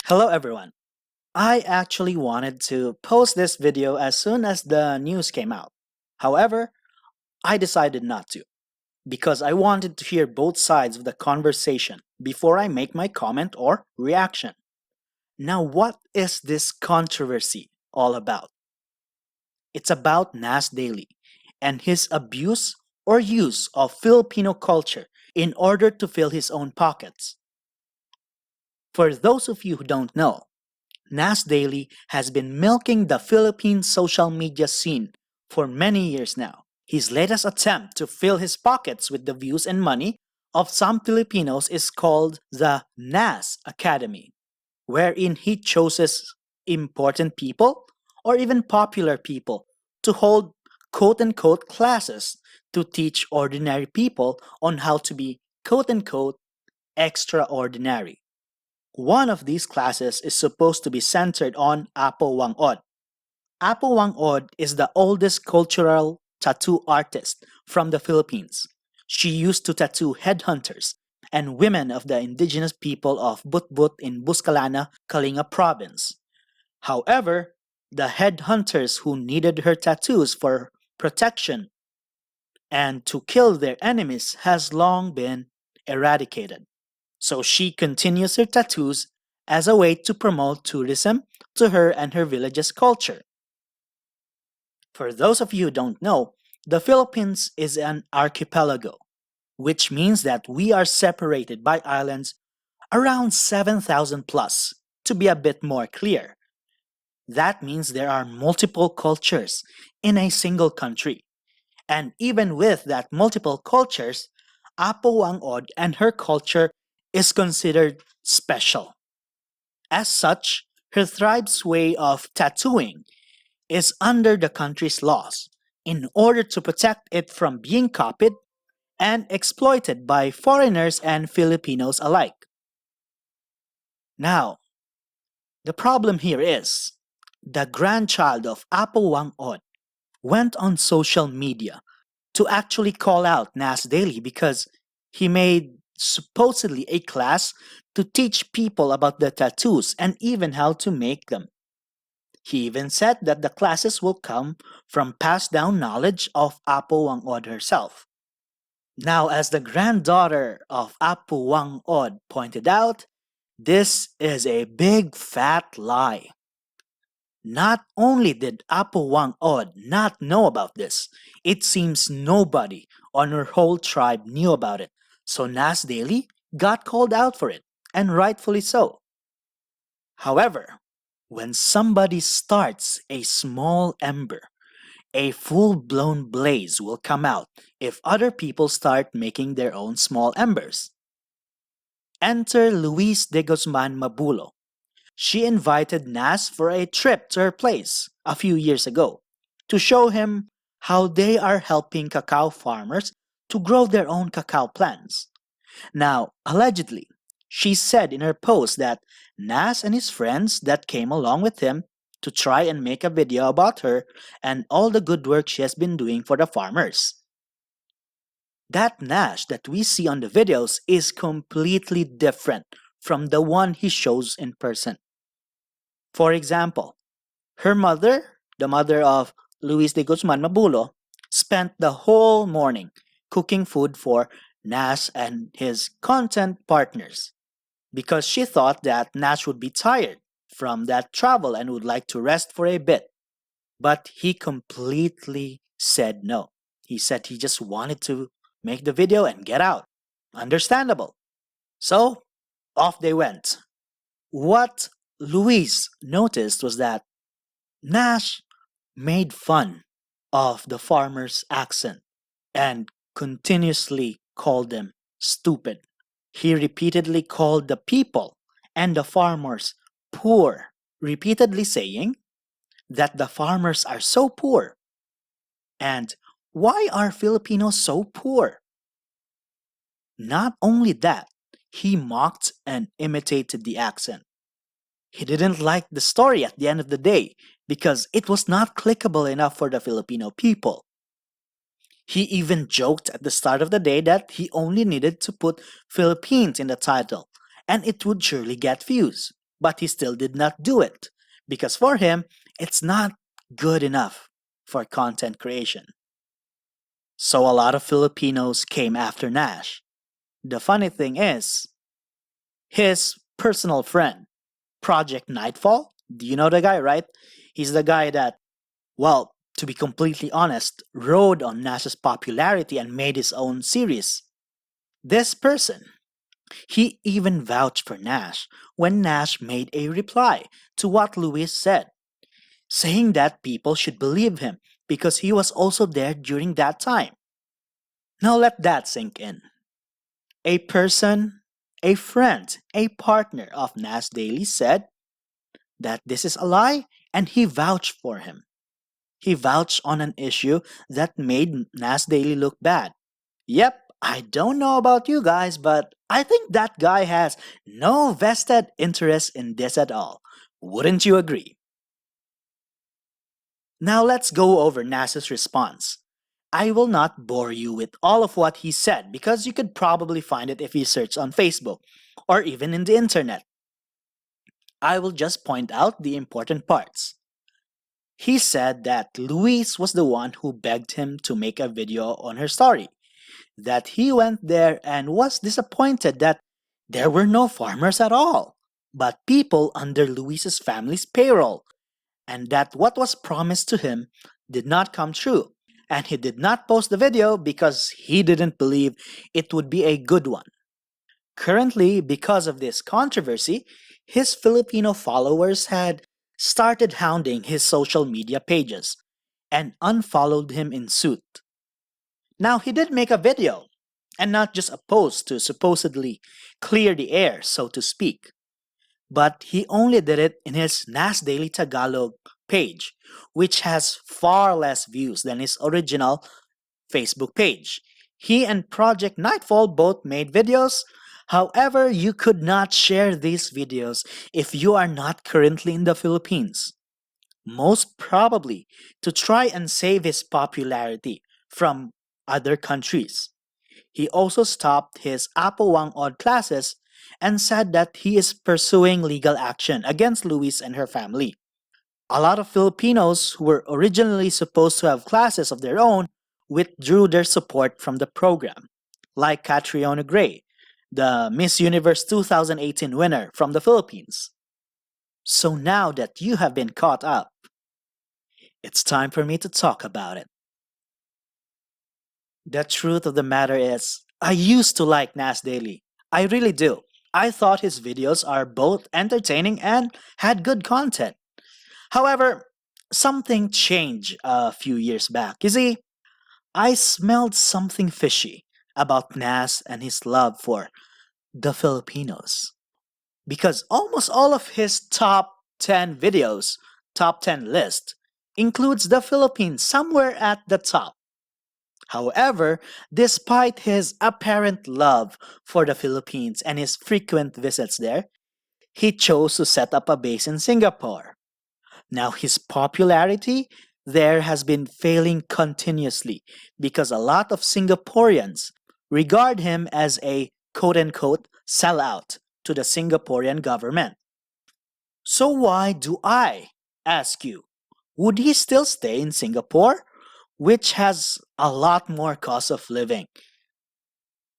Hello everyone. I actually wanted to post this video as soon as the news came out. However, I decided not to because I wanted to hear both sides of the conversation before I make my comment or reaction. Now, what is this controversy all about? It's about Nas Daily and his abuse or use of Filipino culture in order to fill his own pockets. For those of you who don't know, Nas Daily has been milking the Philippine social media scene for many years now. His latest attempt to fill his pockets with the views and money of some Filipinos is called the Nas Academy, wherein he chooses important people or even popular people to hold quote unquote classes to teach ordinary people on how to be quote unquote extraordinary. One of these classes is supposed to be centered on Apo Wang-od. Apo Wang-od is the oldest cultural tattoo artist from the Philippines. She used to tattoo headhunters and women of the indigenous people of Butbut in Buscalana, Kalinga province. However, the headhunters who needed her tattoos for protection and to kill their enemies has long been eradicated. So she continues her tattoos as a way to promote tourism to her and her village's culture. For those of you who don't know, the Philippines is an archipelago, which means that we are separated by islands around 7,000 plus, to be a bit more clear. That means there are multiple cultures in a single country. And even with that multiple cultures, Apo Wang-od and her culture is considered special. As such, her tribe's way of tattooing is under the country's laws in order to protect it from being copied and exploited by foreigners and Filipinos alike. Now, the problem here is the grandchild of Apo Wang-od went on social media to actually call out Nas Daily because he made supposedly a class to teach people about the tattoos and even how to make them. He even said that the classes will come from passed down knowledge of Apo Wang-od herself. Now, as the granddaughter of Apo Wang-od pointed out, this is a big fat lie. Not only did Apo Wang-od not know about this, it seems nobody on her whole tribe knew about it. So Nas Daily got called out for it, and rightfully so. However, when somebody starts a small ember, a full-blown blaze will come out if other people start making their own small embers. Enter Luis de Guzman Mabulo. She invited Nas for a trip to her place a few years ago to show him how they are helping cacao farmers to grow their own cacao plants. Now, allegedly, she said in her post that Nas and his friends that came along with him to try and make a video about her and all the good work she has been doing for the farmers. That Nash that we see on the videos is completely different from the one he shows in person. For example, her mother, the mother of Luis de Guzman Mabulo, spent the whole morning cooking food for Nash and his content partners because she thought that Nash would be tired from that travel and would like to rest for a bit. But he completely said no. He said he just wanted to make the video and get out. Understandable. So, off they went. What Luis noticed was that Nash made fun of the farmer's accent and continuously called them stupid. He repeatedly called the people and the farmers poor, repeatedly saying that the farmers are so poor. And why are Filipinos so poor? Not only that, he mocked and imitated the accent. He didn't like the story at the end of the day because it was not clickable enough for the Filipino people. He even joked at the start of the day that he only needed to put Philippines in the title and it would surely get views. but he still did not do it because for him, it's not good enough for content creation. So a lot of Filipinos came after Nash. The funny thing is, his personal friend, Project Nightfall, do you know the guy, right? He's the guy that, well, to be completely honest, rode on Nash's popularity and made his own series. This person, he even vouched for Nash when Nash made a reply to what Luis said, saying that people should believe him because he was also there during that time. Now let that sink in. A person, a friend, a partner of Nas Daily said that this is a lie and he vouched for him. He vouched on an issue that made Nas Daily look bad. Yep, I don't know about you guys, but I think that guy has no vested interest in this at all. Wouldn't you agree? Now let's go over Nas's response. I will not bore you with all of what he said because you could probably find it if you search on Facebook or even in the internet. I will just point out the important parts. He said that Louise was the one who begged him to make a video on her story, that he went there and was disappointed that there were no farmers at all, but people under Louise's family's payroll, and that what was promised to him did not come true, and he did not post the video because he didn't believe it would be a good one. Currently, because of this controversy, his Filipino followers had started hounding his social media pages and unfollowed him in suit. Now, he did make a video, and not just a post to supposedly clear the air, so to speak, but he only did it in his Nas Daily Tagalog page, which has far less views than his original Facebook page. He and Project Nightfall both made videos. However, you could not share these videos if you are not currently in the Philippines. Most probably to try and save his popularity from other countries. He also stopped his Apawang Odd classes and said that he is pursuing legal action against Louise and her family. A lot of Filipinos who were originally supposed to have classes of their own withdrew their support from the program, like Catriona Gray, the Miss Universe 2018 winner from the Philippines. So now that you have been caught up, it's time for me to talk about it. The truth of the matter is, I used to like Nas Daily. I really do. I thought his videos are both entertaining and had good content. However, something changed a few years back. You see, I smelled something fishy about Nas and his love for the Filipinos. Because almost all of his top 10 videos, top 10 list, includes the Philippines somewhere at the top. However, despite his apparent love for the Philippines and his frequent visits there, he chose to set up a base in Singapore. Now, his popularity there has been failing continuously because a lot of Singaporeans regard him as a quote unquote sellout to the Singaporean government. So, why do I ask you? Would he still stay in Singapore, which has a lot more cost of living?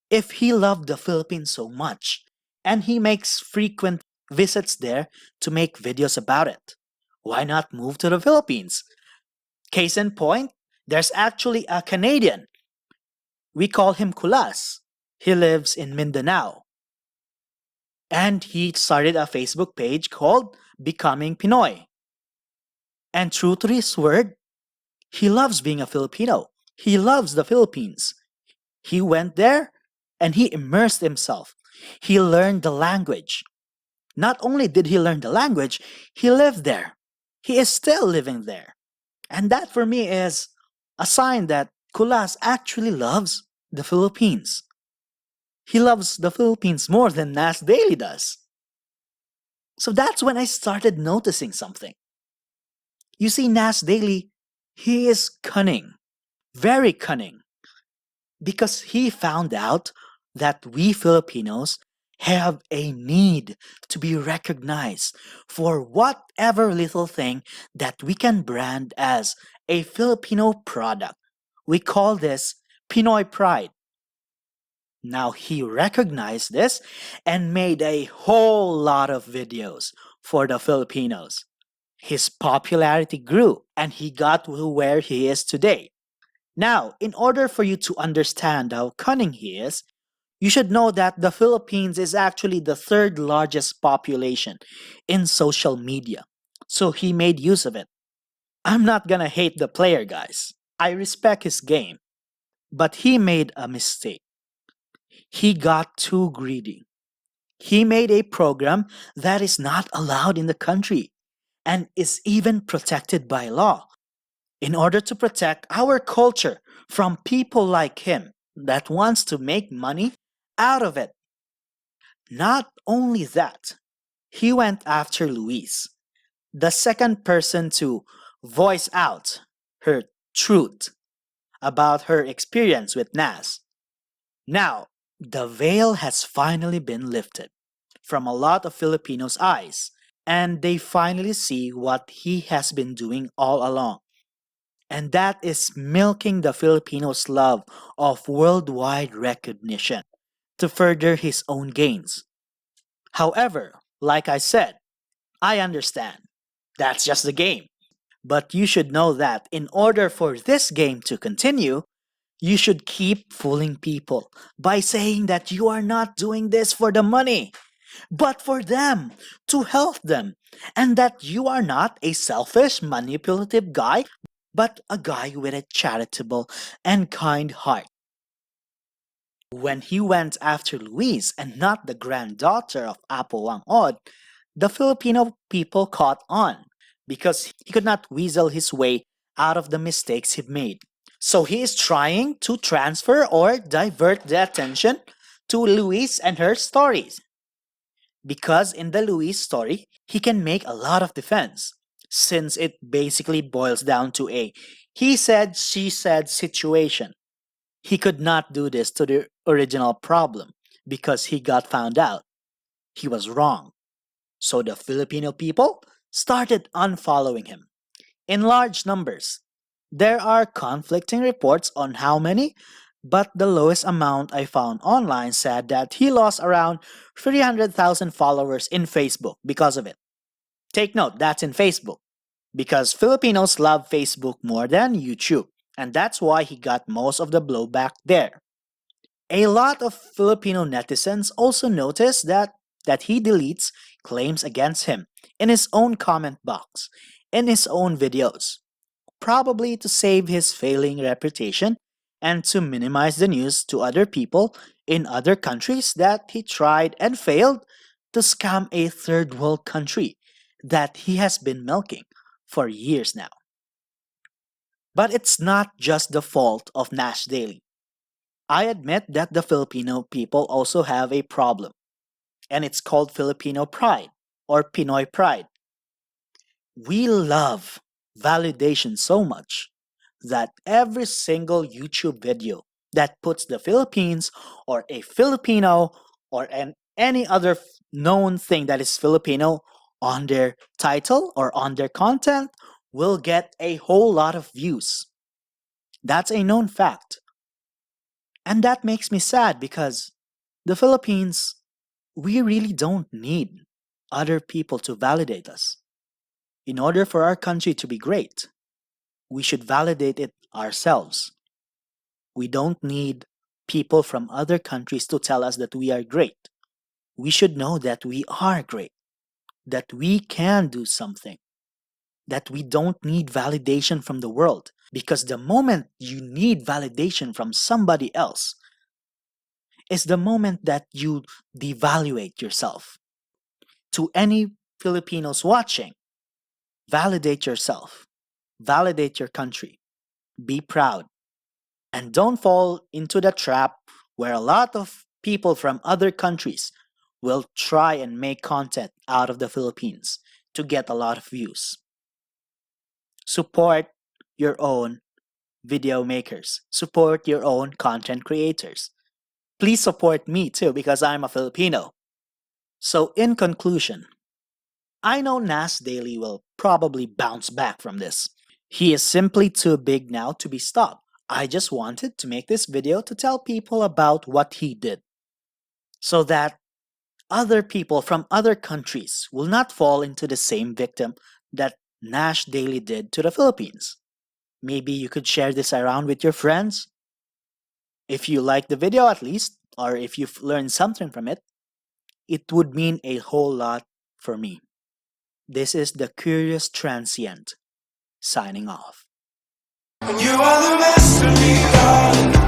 If he loved the Philippines so much and he makes frequent visits there to make videos about it, why not move to the Philippines? Case in point, there's actually a Canadian. We call him Kulas. He lives in Mindanao. And he started a Facebook page called Becoming Pinoy. And true to his word, he loves being a Filipino. He loves the Philippines. He went there and he immersed himself. He learned the language. Not only did he learn the language, he lived there. He is still living there. And that for me is a sign that Kulas actually loves the Philippines. He loves the Philippines more than Nas Daily does. So that's when I started noticing something. You see, Nas Daily, he is cunning, very cunning, because he found out that we Filipinos have a need to be recognized for whatever little thing that we can brand as a Filipino product. We call this Pinoy pride. Now he recognized this and made a whole lot of videos for the Filipinos. His popularity grew and he got to where he is today. Now, in order for you to understand how cunning he is, you should know that the Philippines is actually the third largest population in social media. So he made use of it. I'm not gonna hate the player, guys. I respect his game. But he made a mistake. He got too greedy. He made a program that is not allowed in the country and is even protected by law in order to protect our culture from people like him that wants to make money out of it. Not only that, he went after Louise, the second person to voice out her truth about her experience with Nas. Now, the veil has finally been lifted from a lot of Filipinos' eyes, and they finally see what he has been doing all along. And that is milking the Filipinos' love of worldwide recognition to further his own gains. However, like I said, I understand. That's just the game. But you should know that in order for this game to continue, you should keep fooling people by saying that you are not doing this for the money, but for them, to help them, and that you are not a selfish, manipulative guy, but a guy with a charitable and kind heart. When he went after Louise and not the granddaughter of Apo Wang Od, the Filipino people caught on because he could not weasel his way out of the mistakes he made. So he is trying to transfer or divert the attention to Louise and her stories. Because in the Louise story, he can make a lot of defense, since it basically boils down to a he said, she said situation. He could not do this to the original problem because he got found out. He was wrong. So the Filipino people started unfollowing him in large numbers. There are conflicting reports on how many, but the lowest amount I found online said that he lost around 300,000 followers in Facebook because of it. Take note, that's in Facebook, because Filipinos love Facebook more than YouTube, and that's why he got most of the blowback there. A lot of Filipino netizens also noticed that he deletes claims against him in his own comment box, in his own videos, probably to save his failing reputation and to minimize the news to other people in other countries that he tried and failed to scam a third world country that he has been milking for years now. But it's not just the fault of Nash Daily. I admit that the Filipino people also have a problem, and it's called Filipino pride or Pinoy pride. We love validation so much that every single YouTube video that puts the Philippines or a Filipino or any other known thing that is Filipino on their title or on their content will get a whole lot of views. That's a known fact. And that makes me sad because the Philippines, we really don't need other people to validate us. In order for our country to be great, we should validate it ourselves. We don't need people from other countries to tell us that we are great. We should know that we are great, that we can do something, that we don't need validation from the world. Because the moment you need validation from somebody else is the moment that you devaluate yourself. To any Filipinos watching, validate yourself, validate your country, be proud, and don't fall into the trap where a lot of people from other countries will try and make content out of the Philippines to get a lot of views. Support your own video makers, support your own content creators. Please support me too because I'm a Filipino. So, in conclusion, I know Nas Daily will probably bounce back from this. He is simply too big now to be stopped. I just wanted to make this video to tell people about what he did so that other people from other countries will not fall into the same victim that Nash Daily did to the Philippines. Maybe you could share this around with your friends. If you like the video at least, or if you've learned something from it, it would mean a whole lot for me. This is the Curious Transient signing off. You are the master,